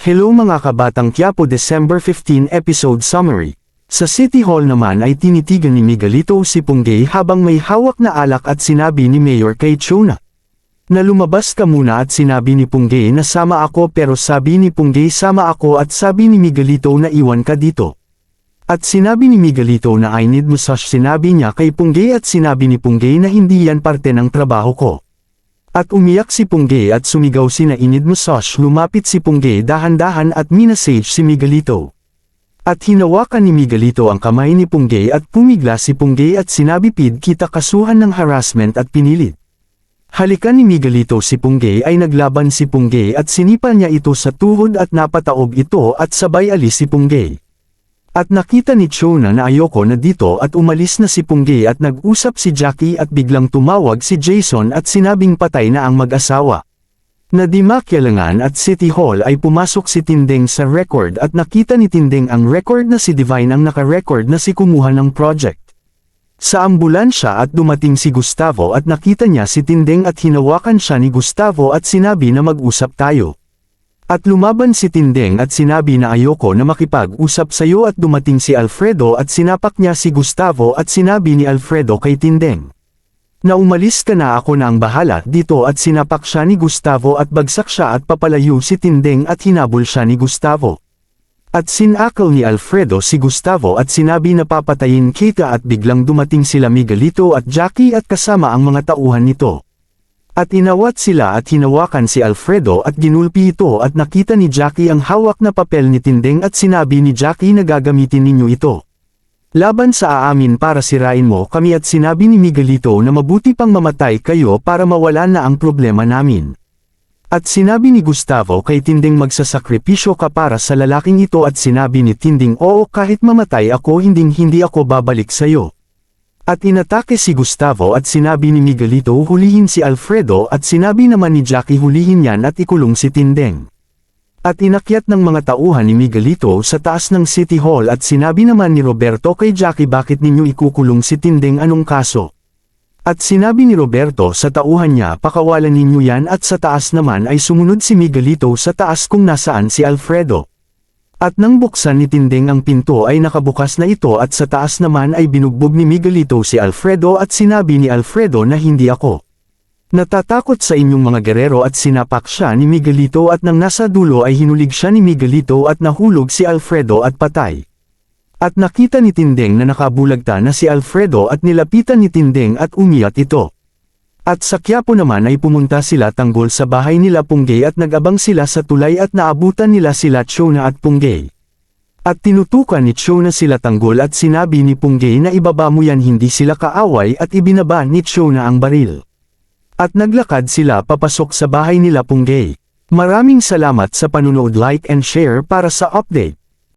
Hello mga kabatang Quiapo, December 15 episode summary. Sa City Hall naman ay tinitigan ni Miguelito si Punggay habang may hawak na alak at sinabi ni Mayor kay Chona na lumabas ka muna at sinabi ni Punggay na sama ako, pero sabi ni Punggay sama ako at sabi ni Miguelito na iwan ka dito. At sinabi ni Miguelito na I need massage, sinabi niya kay Punggay at sinabi ni Punggay na hindi yan parte ng trabaho ko. At umiyak si Punggay at sumigaw si na inid massage. Lumapit si Punggay dahan-dahan at minasage si Miguelito. At hinawakan ni Miguelito ang kamay ni Punggay at pumigla si Punggay at sinabi pid kita kasuhan ng harassment at pinilit. Halikan ni Miguelito si Punggay ay naglaban si Punggay at sinipa niya ito sa tuhod at napataob ito at sabay alis si Punggay. At nakita ni Chona na ayoko na dito at umalis na si Punggay at nag-usap si Jackie at biglang tumawag si Jason at sinabing patay na ang mag-asawa. Na di makialangan at City Hall ay pumasok si Tindeng sa record at nakita ni Tindeng ang record na si Divine ang naka-record na si kumuha ng project. Sa ambulansya at dumating si Gustavo at nakita niya si Tindeng at hinawakan siya ni Gustavo at sinabi na mag-usap tayo. At lumaban si Tindeng at sinabi na ayoko na makipag-usap sayo at dumating si Alfredo at sinapak niya si Gustavo at sinabi ni Alfredo kay Tindeng na umalis ka na, ako na ang bahala dito, at sinapak siya ni Gustavo at bagsak siya at papalayo si Tindeng at hinabol siya ni Gustavo. At sinakal ni Alfredo si Gustavo at sinabi na papatayin kita at biglang dumating sila Miguelito at Jackie at kasama ang mga tauhan nito. At inawat sila at hinawakan si Alfredo at ginulpi ito at nakita ni Jackie ang hawak na papel ni Tindeng at sinabi ni Jackie na gagamitin ninyo ito laban sa aamin para sirain mo kami, at sinabi ni Miguelito na mabuti pang mamatay kayo para mawala na ang problema namin. At sinabi ni Gustavo kay Tindeng magsasakripisyo ka para sa lalaking ito at sinabi ni Tindeng oo, kahit mamatay ako hindi ako babalik sayo. At inatake si Gustavo at sinabi ni Miguelito hulihin si Alfredo at sinabi naman ni Jackie hulihin yan at ikulong si Tindeng. At inakyat ng mga tauhan ni Miguelito sa taas ng City Hall at sinabi naman ni Roberto kay Jackie bakit ninyo ikukulong si Tindeng, anong kaso? At sinabi ni Roberto sa tauhan niya pakawalan ninyo yan, at sa taas naman ay sumunod si Miguelito sa taas kung nasaan si Alfredo. At nang buksan ni Tindeng ang pinto ay nakabukas na ito at sa taas naman ay binugbog ni Miguelito si Alfredo at sinabi ni Alfredo na hindi ako natatakot sa inyong mga gerero at sinapak siya ni Miguelito at nang nasa dulo ay hinulig siya ni Miguelito at nahulog si Alfredo at patay. At nakita ni Tindeng na nakabulagta na si Alfredo at nilapitan ni Tindeng at umiyak ito. At sa Quiapo naman ay pumunta sila tanggol sa bahay nila Punggay at nag-abang sila sa tulay at naabutan nila sila Chona at Punggay. At tinutukan ni Chona sila tanggol at sinabi ni Punggay na ibaba mo yan, hindi sila kaaway, at ibinaba ni Chona ang baril. At naglakad sila papasok sa bahay nila Punggay. Maraming salamat sa panunood, like and share para sa update.